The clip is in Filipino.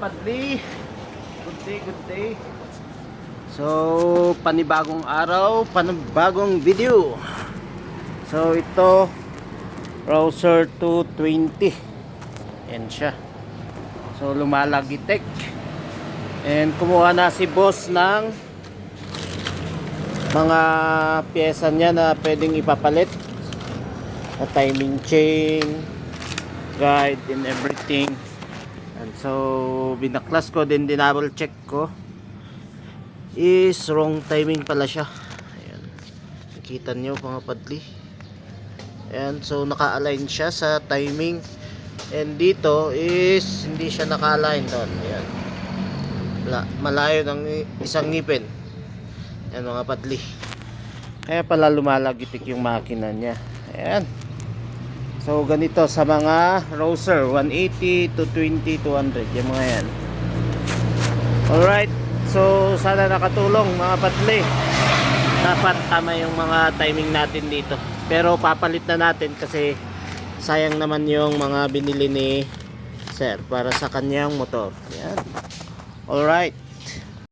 Padli. Good day, good day. So, panibagong araw, panibagong video. So, ito Rouser 220. Yan siya. So, lumalagitek. And kumuha na si boss ng mga pyesa niya na pwedeng ipapalit. Na timing chain, guide and everything. And so binaklas ko din, dinouble check ko, is wrong timing pala siya. Ayan, nakita nyo mga padli. Ayan, so naka-align siya sa timing, and dito is hindi siya naka-align doon. Ayan, malayo ng isang ngipin. Ayan mga padli, kaya pala lumalagitik yung makina niya. Ayan. So ganito sa mga Rouser 180, 220, 200, yung mga yan. Alright, so sana nakatulong mga patli. Dapat tama yung mga timing natin dito. Pero papalit na natin kasi sayang naman yung mga binili ni Sir para sa kanyang motor. Yan. Alright.